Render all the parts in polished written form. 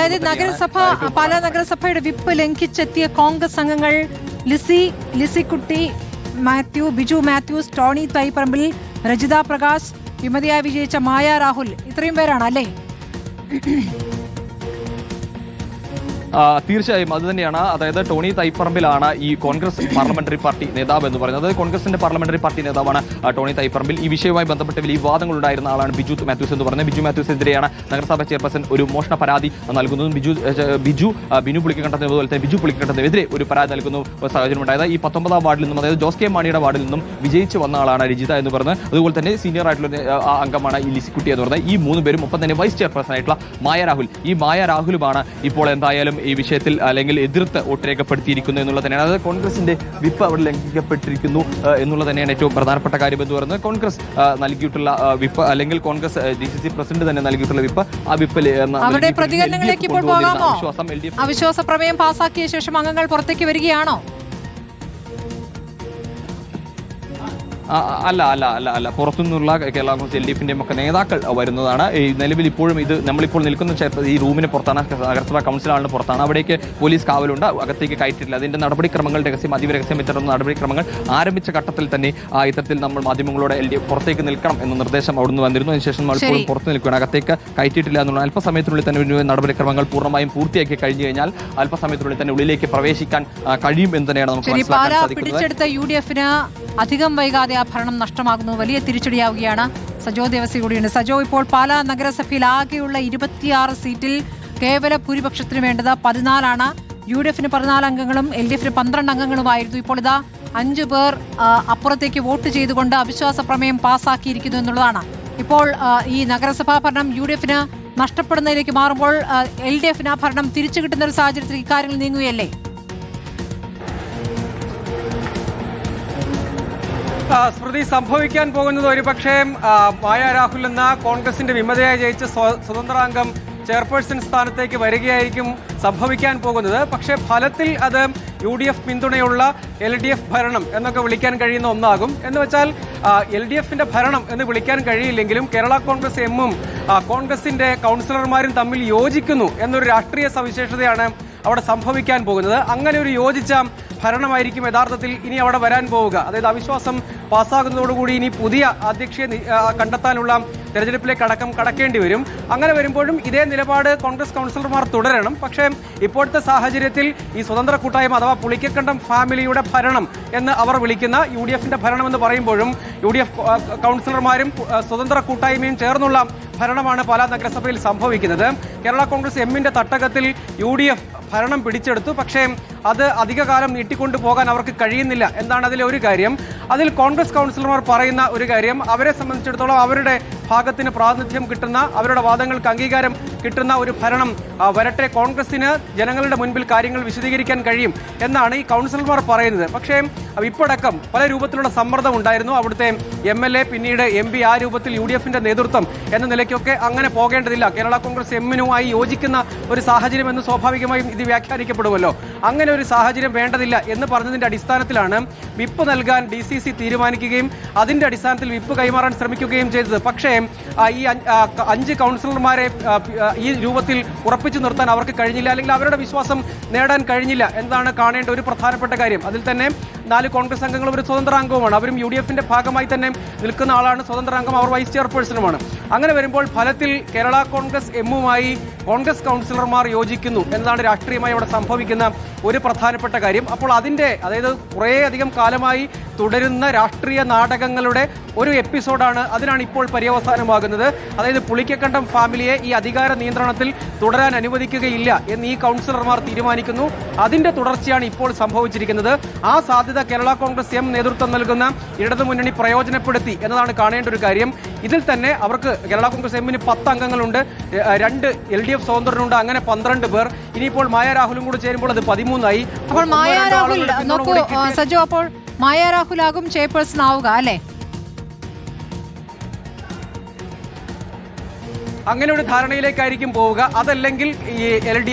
അതായത് പാലാ നഗരസഭയുടെ വിപ്പ് ലംഘിച്ചെത്തിയ കോൺഗ്രസ് അംഗങ്ങൾ ലിസിക്കുട്ടി മാത്യു, ബിജു മാത്യൂസ്, ടോണി തൈപ്പറമ്പിൽ, രജിത പ്രകാശ്, വിമതിയായി വിജയിച്ച മായ രാഹുൽ, ഇത്രയും പേരാണ് അല്ലേ? തീർച്ചയായും അത് തന്നെയാണ്. അതായത് ടോണി തൈപ്പറമ്പിലാണ് ഈ കോൺഗ്രസ് പാർലമെന്ററി പാർട്ടി നേതാവ് എന്ന് പറയുന്നത്. കോൺഗ്രസിന്റെ പാർലമെന്ററി പാർട്ടി നേതാവാണ് ടോണി തൈപ്പറമ്പിൽ. ഈ വിഷയവുമായി ബന്ധപ്പെട്ട് വലിയ വിവാദങ്ങൾ ഉണ്ടായിരുന്ന ആളാണ് ബിജു മാത്യൂസ് എന്ന് പറയുന്നത്. ബിജു മാത്യൂസിനെതിരെയാണ് നഗരസഭാ ചെയർപേഴ്സൺ ഒരു മോഷണ പരാതി നൽകുന്നതും ബിനു പുളിക്കണ്ടത്തിന് അതുപോലെ തന്നെ ബിജു പുളിക്കണ്ടത്തിനെതിരെ ഒരു പരാതി നൽകുന്ന സാഹചര്യം ഉണ്ടായത്. ഈ 19ാം വാർഡിൽ നിന്നും, അതായത് ജോസ് കെ മാണിയുടെ വാർഡിൽ നിന്നും വിജയിച്ച് വന്ന ആളാണ് രജിത എന്ന് പറയുന്നത്. അതുപോലെ തന്നെ സീനിയർ ആയിട്ടുള്ള അംഗമാണ് ഈ ലിസിക്കുട്ടി എന്ന് പറയുന്നത്. ഈ 3 പേരും ഒപ്പം തന്നെ വൈസ് ചെയർപേഴ്സൺ ആയിട്ടുള്ള മായ രാഹുൽ. ഈ മായ രാഹുലുമാണ് ഇപ്പോൾ എന്തായാലും ഈ വിഷയത്തിൽ അല്ലെങ്കിൽ എതിർത്ത് വോട്ട് രേഖപ്പെടുത്തിയിരിക്കുന്നു എന്നുള്ളത് തന്നെയാണ്. അതായത് കോൺഗ്രസിന്റെ വിപ്പ് അവിടെ ലംഘിക്കപ്പെട്ടിരിക്കുന്നു എന്നുള്ളത് തന്നെയാണ് ഏറ്റവും പ്രധാനപ്പെട്ട കാര്യം എന്ന് പറയുന്നത്. കോൺഗ്രസ് നൽകിയിട്ടുള്ള വിപ്പ് അല്ലെങ്കിൽ കോൺഗ്രസ് DCC പ്രസിഡന്റ് തന്നെ നൽകിയിട്ടുള്ള വിപ്പ്, ആ വിപ്പിൽ പ്രതികരണങ്ങളിലേക്ക് ഇപ്പോൾ പോകാമോ? അവിശ്വാസ പ്രമേയം പാസാക്കിയ ശേഷം അംഗങ്ങൾ പുറത്തേക്ക് വരികയാണോ? അല്ല പുറത്തുനിന്നുള്ള കേരള കോൺഗ്രസ് LDFന്റെയും ഒക്കെ നേതാക്കൾ വരുന്നതാണ്. ഈ നിലവിൽ ഇപ്പോഴും ഇത് നമ്മളിപ്പോൾ നിൽക്കുന്ന ഈ റൂമിന് പുറത്താണ്, നഗരസഭാ കൗൺസിലാണ് പുറത്താണ്. അവിടേക്ക് പോലീസ് കാവലുണ്ട്, അകത്തേക്ക് കയറ്റിയിട്ടില്ല. അതിന്റെ നടപടിക്രമങ്ങൾ അതീവ രഹസ്യം വെച്ചിട്ടുള്ള നടപടിക്രമങ്ങൾ ആരംഭിച്ച ഘട്ടത്തിൽ തന്നെ ഇത്തരത്തിൽ നമ്മൾ മാധ്യമങ്ങളോട് LDF പുറത്തേക്ക് നിൽക്കണം എന്ന നിർദ്ദേശം അവിടുന്ന് വന്നിരുന്നു. അതിനുശേഷം നമ്മൾ പുറത്ത് നിൽക്കുകയാണ്, അകത്തേക്ക് കയറ്റിയിട്ടില്ല എന്നുള്ള. അല്പസമയത്തിനുള്ളിൽ തന്നെ നടപടിക്രമങ്ങൾ പൂർണ്ണമായും പൂർത്തിയാക്കി കഴിഞ്ഞു കഴിഞ്ഞാൽ അല്പസമയത്തിനുള്ളിൽ തന്നെ ഉള്ളിലേക്ക് പ്രവേശിക്കാൻ കഴിയും എന്ന് തന്നെയാണ് നമുക്ക് മനസ്സിലാക്കാൻ സാധിക്കുന്നത്. UDFന് അധികം വൈകാതെ ആ ഭരണം നഷ്ടമാകുന്നു, വലിയ തിരിച്ചടിയാവുകയാണ്. സജോ ദേവസി കൂടിയുണ്ട്. സജോ, ഇപ്പോൾ പാലാ നഗരസഭയിൽ ആകെയുള്ള 26 സീറ്റിൽ കേവല ഭൂരിപക്ഷത്തിന് വേണ്ടത് 14 UDFന് 14 അംഗങ്ങളും LDFന് 12 അംഗങ്ങളുമായിരുന്നു. ഇപ്പോൾ ഇതാ 5 പേർ അപ്പുറത്തേക്ക് വോട്ട് ചെയ്തുകൊണ്ട് അവിശ്വാസ പ്രമേയം പാസ്സാക്കിയിരിക്കുന്നു എന്നുള്ളതാണ്. ഇപ്പോൾ ഈ നഗരസഭാ ഭരണം UDFന് നഷ്ടപ്പെടുന്നതിലേക്ക് മാറുമ്പോൾ LDFന് ആ ഭരണം തിരിച്ചു കിട്ടുന്ന ഒരു സാഹചര്യത്തിൽ ഇക്കാര്യങ്ങൾ നീങ്ങുകയല്ലേ? സ്മൃതി, സംഭവിക്കാൻ പോകുന്നത് ഒരുപക്ഷേ മായ രാഹുൽ എന്ന കോൺഗ്രസിന്റെ വിമതയായി ജയിച്ച സ്വതന്ത്രാംഗം ചെയർപേഴ്സൺ സ്ഥാനത്തേക്ക് വരികയായിരിക്കും സംഭവിക്കാൻ പോകുന്നത്. പക്ഷേ ഫലത്തിൽ അത് UDF പിന്തുണയുള്ള LDF ഭരണം എന്നൊക്കെ വിളിക്കാൻ കഴിയുന്ന ഒന്നാകും. എന്ന് വെച്ചാൽ LDFന്റെ ഭരണം എന്ന് വിളിക്കാൻ കഴിയില്ലെങ്കിലും കേരള കോൺഗ്രസ് എമ്മും കോൺഗ്രസിന്റെ കൗൺസിലർമാരും തമ്മിൽ യോജിക്കുന്നു എന്നൊരു രാഷ്ട്രീയ സവിശേഷതയാണ് അവിടെ സംഭവിക്കാൻ പോകുന്നത്. അങ്ങനെ ഒരു യോജിച്ച ഭരണമായിരിക്കും യഥാർത്ഥത്തിൽ ഇനി അവിടെ വരാൻ പോവുക. അതായത് അവിശ്വാസം പാസ്സാകുന്നതോടുകൂടി ഇനി പുതിയ അധ്യക്ഷയെ കണ്ടെത്താനുള്ള തെരഞ്ഞെടുപ്പിലേക്ക് കടക്കേണ്ടി വരും. അങ്ങനെ വരുമ്പോഴും ഇതേ നിലപാട് കോൺഗ്രസ് കൗൺസിലർമാർ തുടരണം. പക്ഷേ ഇപ്പോഴത്തെ സാഹചര്യത്തിൽ ഈ സ്വതന്ത്ര കൂട്ടായ്മ അഥവാ പുളിക്കക്കണ്ടം ഫാമിലിയുടെ ഭരണം എന്ന് അവർ വിളിക്കുന്ന UDFന്റെ ഭരണം എന്ന് പറയുമ്പോഴും UDF കൗൺസിലർമാരും സ്വതന്ത്ര കൂട്ടായ്മയും ചേർന്നുള്ള ഭരണമാണ് പാലാ നഗരസഭയിൽ സംഭവിക്കുന്നത്. കേരള കോൺഗ്രസ് എമ്മിന്റെ തട്ടകത്തിൽ UDF ഭരണം പിടിച്ചെടുത്തു. പക്ഷേ അത് അധികകാലം നീട്ടിക്കൊണ്ടു പോകാൻ അവർക്ക് കഴിയുന്നില്ല എന്നാണ് അതിലെ ഒരു കാര്യം. അതിൽ കോൺഗ്രസ് കൗൺസിലർമാർ പറയുന്ന ഒരു കാര്യം, അവരെ സംബന്ധിച്ചിടത്തോളം അവരുടെ ഭാഗത്തിന് പ്രാതിനിധ്യം കിട്ടുന്ന, അവരുടെ വാദങ്ങൾക്ക് അംഗീകാരം കിട്ടുന്ന ഒരു ഭരണം വരട്ടെ, കോൺഗ്രസിന് ജനങ്ങളുടെ മുൻപിൽ കാര്യങ്ങൾ വിശദീകരിക്കാൻ കഴിയും എന്നാണ് ഈ കൗൺസിലർമാർ പറയുന്നത്. പക്ഷേ ഇപ്പോഴടക്കം പല രൂപത്തിലുള്ള സമ്മർദ്ദം ഉണ്ടായിരുന്നു. അവിടുത്തെ MLA പിന്നീട് MP ആ രൂപത്തിൽ UDFന്റെ നേതൃത്വം എന്ന നിലയ്ക്കൊക്കെ അങ്ങനെ പോകേണ്ടതില്ല, കേരള കോൺഗ്രസ് എമ്മിനുമായി യോജിക്കുന്ന ഒരു സാഹചര്യം എന്ന് സ്വാഭാവികമായും ഇത് വ്യാഖ്യാനിക്കപ്പെടുമല്ലോ. അങ്ങനെ ഒരു സാഹചര്യം വേണ്ടതില്ല എന്ന് പറഞ്ഞതിന്റെ അടിസ്ഥാനത്തിലാണ് വിപ്പ് നൽകാൻ DCC തീരുമാനിക്കുകയും അതിന്റെ അടിസ്ഥാനത്തിൽ വിപ്പ് കൈമാറാൻ ശ്രമിക്കുകയും ചെയ്തത്. പക്ഷേ ഈ 5 കൗൺസിലർമാരെ ഈ രൂപത്തിൽ ഉറപ്പിച്ചു നിർത്താൻ അവർക്ക് കഴിഞ്ഞില്ല, അല്ലെങ്കിൽ അവരുടെ വിശ്വാസം നേടാൻ കഴിഞ്ഞില്ല എന്നതാണ് കാണേണ്ട ഒരു പ്രധാനപ്പെട്ട കാര്യം. അതിൽ തന്നെ 4 കോൺഗ്രസ് അംഗങ്ങളും ഒരു സ്വതന്ത്ര അംഗവുമാണ്. അവരും UDFന്റെ ഭാഗമായി തന്നെ നിൽക്കുന്ന ആളാണ് സ്വതന്ത്ര അംഗം, അവർ വൈസ് ചെയർപേഴ്സണുമാണ്. അങ്ങനെ വരുമ്പോൾ ഫലത്തിൽ കേരള കോൺഗ്രസ് എമ്മുമായി കോൺഗ്രസ് കൗൺസിലർമാർ യോജിക്കുന്നു എന്നതാണ് രാഷ്ട്രീയമായി അവിടെ സംഭവിക്കുന്ന ഒരു പ്രധാനപ്പെട്ട കാര്യം. അപ്പോൾ അതായത് കുറേയധികം കാലമായി തുടരുന്ന രാഷ്ട്രീയ നാടകങ്ങളുടെ ഒരു എപ്പിസോഡാണ്, അതിനാണ് ഇപ്പോൾ പര്യവസാനമാകുന്നത്. അതായത് പുളിക്കക്കണ്ടം ഫാമിലിയെ ഈ അധികാര നിയന്ത്രണത്തിൽ തുടരാൻ അനുവദിക്കുകയില്ല എന്ന് ഈ കൗൺസിലർമാർ തീരുമാനിക്കുന്നു. അതിന്റെ തുടർച്ചയാണ് ഇപ്പോൾ സംഭവിച്ചിരിക്കുന്നത്. ആ സാധ്യത കേരള കോൺഗ്രസ് എം നേതൃത്വം നൽകുന്ന ഇടതുമുന്നണി പ്രയോജനപ്പെടുത്തി എന്നതാണ് കാണേണ്ട ഒരു കാര്യം. ഇതിൽ തന്നെ അവർക്ക് കേരള കോൺഗ്രസ് എമ്മിന് 10 അംഗങ്ങളുണ്ട്, 2 LDF സ്വതന്ത്രനുണ്ട്, അങ്ങനെ 12 പേർ. ഇനിയിപ്പോൾ മായ രാഹുലും കൂടി ചേരുമ്പോൾ അത് 13 ആയി. അപ്പോൾ മായ രാഹുൽ ആകും ചെയർപേഴ്സൺ ആവുക അല്ലേ? അങ്ങനെ ഒരു ധാരണയിലേക്കായിരിക്കും പോവുക. അതല്ലെങ്കിൽ ഈ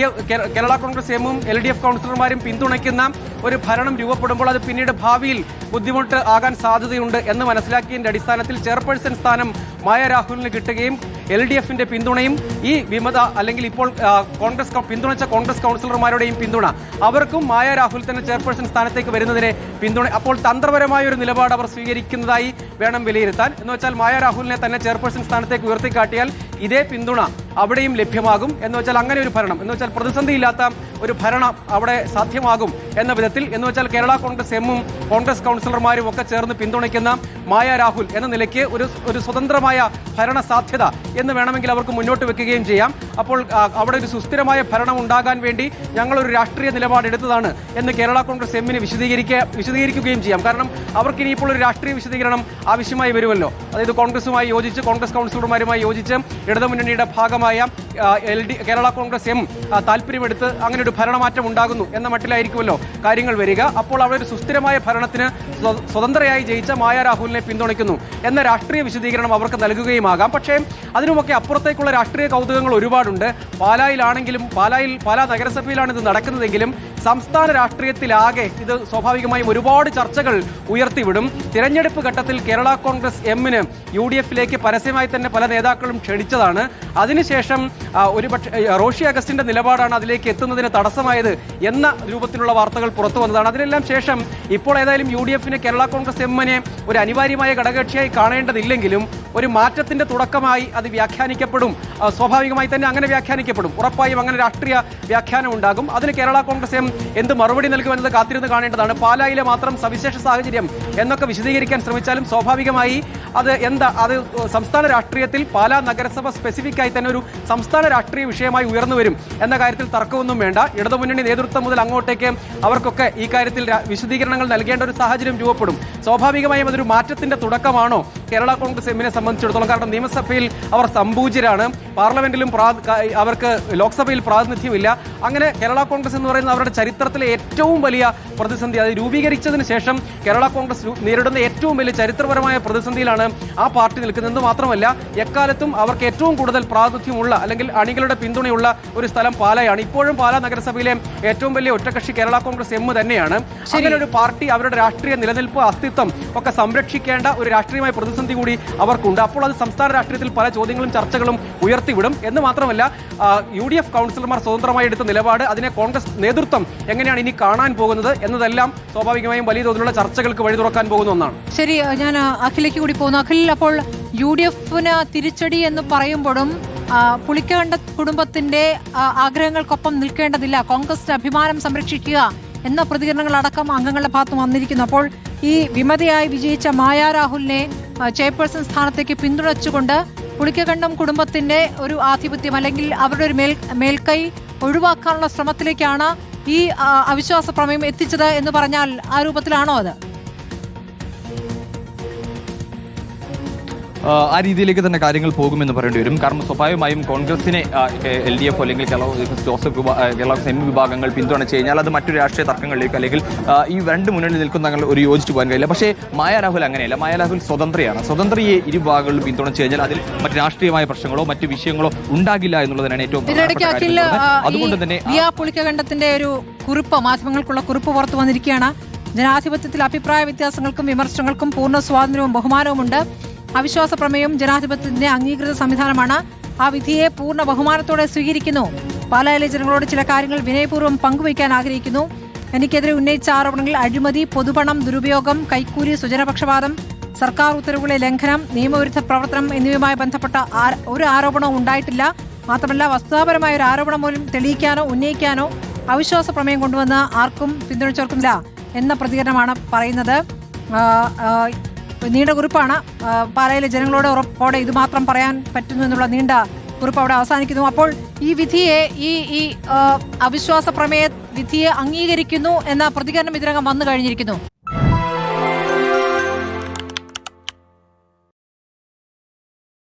കേരള കോൺഗ്രസ് എമ്മും LDF കൗൺസിലർമാരും പിന്തുണയ്ക്കുന്ന ഒരു ഭരണം രൂപപ്പെടുമ്പോൾ അത് പിന്നീട് ഭാവിയിൽ ബുദ്ധിമുട്ട് ആകാൻ സാധ്യതയുണ്ട് എന്ന് മനസ്സിലാക്കിയതിന്റെ അടിസ്ഥാനത്തിൽ ചെയർപേഴ്സൺ സ്ഥാനം മായ രാഹുലിന് കിട്ടുകയും LDFന്റെ പിന്തുണയും ഈ വിമത അല്ലെങ്കിൽ ഇപ്പോൾ കോൺഗ്രസ് പിന്തുണച്ച കോൺഗ്രസ് കൗൺസിലർമാരുടെയും പിന്തുണ, അവർക്കും മായ രാഹുൽ തന്നെ ചെയർപേഴ്സൺ സ്ഥാനത്തേക്ക് വരുന്നതിനെ പിന്തുണ. അപ്പോൾ തന്ത്രപരമായ ഒരു നിലപാട് അവർ സ്വീകരിക്കുന്നതായി വേണം വിലയിരുത്താൻ. എന്ന് വെച്ചാൽ മായ രാഹുലിനെ തന്നെ ചെയർപേഴ്സൺ സ്ഥാനത്തേക്ക് ഉയർത്തിക്കാട്ടിയാൽ ഇതേ പിന്തുണ അവിടെയും ലഭ്യമാകും. എന്ന് വെച്ചാൽ അങ്ങനെ ഒരു ഭരണം, എന്ന് വെച്ചാൽ പ്രതിസന്ധിയില്ലാത്ത ഒരു ഭരണം അവിടെ സാധ്യമാകും എന്ന വിധത്തിൽ. എന്ന് വെച്ചാൽ കേരള കോൺഗ്രസ് എമ്മും കോൺഗ്രസ് കൗൺസിലർമാരും ഒക്കെ ചേർന്ന് പിന്തുണയ്ക്കുന്ന മായ രാഹുൽ എന്ന നിലയ്ക്ക് ഒരു സ്വതന്ത്രമായ ഭരണ സാധ്യത എന്ന് വേണമെങ്കിൽ അവർക്ക് മുന്നോട്ട് വെക്കുകയും ചെയ്യാം. അപ്പോൾ അവിടെ ഒരു സുസ്ഥിരമായ ഭരണം ഉണ്ടാകാൻ വേണ്ടി ഞങ്ങളൊരു രാഷ്ട്രീയ നിലപാടെടുത്തതാണ് എന്ന് കേരള കോൺഗ്രസ് എമ്മിന് വിശദീകരിക്കുകയും ചെയ്യാം. കാരണം അവർക്ക് ഇനിയിപ്പോൾ ഒരു രാഷ്ട്രീയ വിശദീകരണം ആവശ്യമായി വരുമല്ലോ. അതായത് കോൺഗ്രസുമായി യോജിച്ച്, കോൺഗ്രസ് കൗൺസിലർമാരുമായി യോജിച്ച് ഇടതുമുന്നണിയുടെ ഭാഗമായ കേരള കോൺഗ്രസ് എം താല്പര്യമെടുത്ത് അങ്ങനെ ഒരു ഭരണമാറ്റം ഉണ്ടാകുന്നു എന്ന മട്ടിലായിരിക്കുമല്ലോ കാര്യങ്ങൾ വരിക. അപ്പോൾ അവിടെ ഒരു സുസ്ഥിരമായ ഭരണത്തിന് സ്വതന്ത്രയായി ജയിച്ച മായ രാഹുലിനെ പിന്തുണയ്ക്കുന്നു എന്ന രാഷ്ട്രീയ വിശദീകരണം അവർക്ക് നൽകുകയുമാകാം. പക്ഷേ അതിനുമൊക്കെ അപ്പുറത്തേക്കുള്ള രാഷ്ട്രീയ കൗതുകങ്ങൾ ഒരുപാടുണ്ട്. പാലായിലാണെങ്കിലും പാലാ നഗരസഭയിലാണ് ഇത് നടക്കുന്നതെങ്കിലും സംസ്ഥാന രാഷ്ട്രീയത്തിലാകെ ഇത് സ്വാഭാവികമായും ഒരുപാട് ചർച്ചകൾ ഉയർത്തിവിടും. തിരഞ്ഞെടുപ്പ് ഘട്ടത്തിൽ കേരള കോൺഗ്രസ് എമ്മിന് UDFിലേക്ക് പരസ്യമായി തന്നെ പല നേതാക്കളും ക്ഷണിച്ചതാണ്. അതിനുശേഷം ഒരുപക്ഷെ റോഷി അഗസ്റ്റിന്റെ നിലപാടാണ് അതിലേക്ക് എത്തുന്നതിന് തടസ്സമായത് എന്ന രൂപത്തിലുള്ള വാർത്തകൾ പുറത്തു വന്നതാണ്. അതിനെല്ലാം ശേഷം ഇപ്പോൾ ഏതായാലും UDFിന് കേരള കോൺഗ്രസ് എമ്മിനെ ഒരു അനിവാര്യമായ ഘടകകക്ഷിയായി കാണേണ്ടതില്ലെങ്കിലും ഒരു മാറ്റത്തിന്റെ തുടക്കമായി അത് വ്യാഖ്യാനിക്കപ്പെടും. സ്വാഭാവികമായി തന്നെ അങ്ങനെ വ്യാഖ്യാനിക്കപ്പെടും. ഉറപ്പായും അങ്ങനെ രാഷ്ട്രീയ വ്യാഖ്യാനം ഉണ്ടാകും. അതിന് കേരള കോൺഗ്രസ് എം എന്ത് മറുപടി നൽകുമെന്നത് കാത്തിരുന്ന് കാണേണ്ടതാണ്. പാലായിലെ മാത്രം സവിശേഷ സാഹചര്യം എന്നൊക്കെ വിശദീകരിക്കാൻ ശ്രമിച്ചാലും സ്വാഭാവികമായി അത് സംസ്ഥാന രാഷ്ട്രീയത്തിൽ പാലാ നഗരസഭ സ്പെസിഫിക് ആയി തന്നെ ഒരു സംസ്ഥാന രാഷ്ട്രീയ വിഷയമായി ഉയർന്നു വരും എന്ന കാര്യത്തിൽ തർക്കമൊന്നും വേണ്ട. ഇടതുമുന്നണി നേതൃത്വം മുതൽ അങ്ങോട്ടേക്ക് അവർക്കൊക്കെ ഈ കാര്യത്തിൽ വിശദീകരണങ്ങൾ നൽകേണ്ട ഒരു സാഹചര്യം രൂപപ്പെടും. സ്വാഭാവികമായും അതൊരു മാറ്റത്തിന്റെ തുടക്കമാണോ കേരള കോൺഗ്രസ് എമ്മിനെ സംബന്ധിച്ചിടത്തോളം? കാരണം നിയമസഭയിൽ അവർ സംഭൂജിരാണ്, പാർലമെന്റിലും അവർക്ക് ലോക്സഭയിൽ പ്രാതിനിധ്യമില്ല. അങ്ങനെ കേരള കോൺഗ്രസ് എന്ന് പറയുന്നത് അവരുടെ ചരിത്രത്തിലെ ഏറ്റവും വലിയ പ്രതിസന്ധി, അത് രൂപീകരിച്ചതിന് ശേഷം കേരള കോൺഗ്രസ് നേരിടുന്ന ഏറ്റവും വലിയ ചരിത്രപരമായ പ്രതിസന്ധിയിലാണ് ആ പാർട്ടി നിൽക്കുന്നത്. മാത്രമല്ല എക്കാലത്തും അവർക്ക് ഏറ്റവും കൂടുതൽ പ്രാതിനിധ്യമുള്ള അല്ലെങ്കിൽ അണികളുടെ പിന്തുണയുള്ള ഒരു സ്ഥലം പാലയാണ്. ഇപ്പോഴും പാലാ നഗരസഭയിലെ ഏറ്റവും വലിയ ഒറ്റകക്ഷി കേരള കോൺഗ്രസ് എം തന്നെയാണ്. അങ്ങനെ ഒരു പാർട്ടി അവരുടെ രാഷ്ട്രീയ നിലനിൽപ്പ്, അസ്തിത്വം ഒക്കെ സംരക്ഷിക്കേണ്ട ഒരു രാഷ്ട്രീയമായ പ്രതിസന്ധി കൂടി അവർക്കുണ്ട്. അപ്പോൾ അത് സംസ്ഥാന രാഷ്ട്രീയത്തിൽ പല ചോദ്യങ്ങളും ചർച്ചകളും ഉയർത്തിവിടും. എന്ന് മാത്രമല്ല UDF കൗൺസിലർമാർ സ്വതന്ത്രമായി എടുത്ത നിലപാട്, അതിനെ കോൺഗ്രസ് നേതൃത്വം എങ്ങനെയാണ് ഇനി കാണാൻ പോകുന്നത് എന്നതെല്ലാം സ്വാഭാവികമായും വലിയ തോതിലുള്ള ചർച്ചകൾക്ക് വഴി തുറക്കാൻ പോകുന്ന ഒന്നാണ്. ശരി, ഞാൻ അഖിലേക്ക് കൂടി പോകുന്നു. അഖിൽ, അപ്പോൾ UDFന് തിരിച്ചടി എന്ന് പറയുമ്പോഴും പുളിക്കകണ്ട കുടുംബത്തിന്റെ ആഗ്രഹങ്ങൾക്കൊപ്പം നിൽക്കേണ്ടതില്ല, കോൺഗ്രസിന്റെ അഭിമാനം സംരക്ഷിക്കുക എന്ന പ്രതികരണങ്ങളടക്കം അംഗങ്ങളുടെ ഭാഗത്ത് വന്നിരിക്കുന്നു. അപ്പോൾ ഈ വിമതയായി വിജയിച്ച മായ രാഹുലിനെ ചെയർപേഴ്സൺ സ്ഥാനത്തേക്ക് പിന്തുണച്ചുകൊണ്ട് പുളിക്കകണ്ടം കുടുംബത്തിന്റെ ഒരു ആധിപത്യം അല്ലെങ്കിൽ അവരുടെ ഒരു മേൽക്കൈ ഒഴിവാക്കാനുള്ള ശ്രമത്തിലേക്കാണ് ഈ അവിശ്വാസ പ്രമേയം എത്തിച്ചത് എന്ന് പറഞ്ഞാൽ ആ രൂപത്തിലാണോ അത്? ആ രീതിയിലേക്ക് തന്നെ കാര്യങ്ങൾ പോകുമെന്ന് പറയേണ്ടി വരും. കാരണം സ്വാഭാവികമായും കോൺഗ്രസിനെ LDF അല്ലെങ്കിൽ കേരള എം വിഭാഗങ്ങൾ പിന്തുണച്ച് കഴിഞ്ഞാൽ അത് മറ്റു രാഷ്ട്രീയ തർക്കങ്ങളിലേക്ക് അല്ലെങ്കിൽ ഈ രണ്ട് മുന്നണിയിൽ നിൽക്കുന്ന ഒരു യോജിച്ചു പോകാൻ കഴിയില്ല. പക്ഷേ മായ രാഹുൽ അങ്ങനെയല്ല. മായ രാഹുൽ സ്വതന്ത്രയാണ്. സ്വതന്ത്രയെ ഇരുഭാഗങ്ങളിലും പിന്തുണച്ച് കഴിഞ്ഞാൽ അതിൽ മറ്റ് രാഷ്ട്രീയമായ പ്രശ്നങ്ങളോ മറ്റു വിഷയങ്ങളോ ഉണ്ടാകില്ല എന്നുള്ളതാണ് ഏറ്റവും അതുകൊണ്ട് തന്നെ പുളിക്കകണ്ടത്തിന്റെ ഒരു കുറിപ്പ്, മാധ്യമങ്ങൾക്കുള്ള കുറിപ്പ് പുറത്തു വന്നിരിക്കുകയാണ്. ജനാധിപത്യത്തിൽ അഭിപ്രായ വ്യത്യാസങ്ങൾക്കും വിമർശനങ്ങൾക്കും പൂർണ്ണ സ്വാതന്ത്ര്യവും ബഹുമാനവുമുണ്ട്. അവിശ്വാസ പ്രമേയം ജനാധിപത്യത്തിന്റെ അംഗീകൃത സംവിധാനമാണ്. ആ വിധിയെ പൂർണ്ണ ബഹുമാനത്തോടെ സ്വീകരിക്കുന്നു. പാലായിലെ ജനങ്ങളോട് ചില കാര്യങ്ങൾ വിനയപൂർവ്വം പങ്കുവയ്ക്കാൻ ആഗ്രഹിക്കുന്നു. എനിക്കെതിരെ ഉന്നയിച്ച ആരോപണങ്ങൾ അഴിമതി, പൊതുപണം ദുരുപയോഗം, കൈക്കൂലി, സ്വജനപക്ഷപാതം, സർക്കാർ ഉത്തരവുകളെ ലംഘനം, നിയമവിരുദ്ധ പ്രവർത്തനം എന്നിവയുമായി ബന്ധപ്പെട്ട ഒരു ആരോപണവും ഉണ്ടായിട്ടില്ല. മാത്രമല്ല വസ്തുതാപരമായ ഒരു ആരോപണം പോലും തെളിയിക്കാനോ ഉന്നയിക്കാനോ അവിശ്വാസ പ്രമേയം കൊണ്ടുവന്ന് ആർക്കും പിന്തുണച്ചോർക്കുന്നില്ല എന്ന പ്രതികരണമാണ് പറയുന്നത്. നീണ്ട കുറിപ്പാണ്. പാലായിലെ ജനങ്ങളോട് ഉറപ്പോടെ ഇത് മാത്രം പറയാൻ പറ്റുന്നു എന്നുള്ള നീണ്ട കുറിപ്പ് അവിടെ അവസാനിക്കുന്നു. അപ്പോൾ ഈ വിധിയെ ഈ അവിശ്വാസ പ്രമേയ വിധിയെ അംഗീകരിക്കുന്നു എന്ന പ്രതികരണം ഇതിനകം വന്നു കഴിഞ്ഞിരിക്കുന്നു.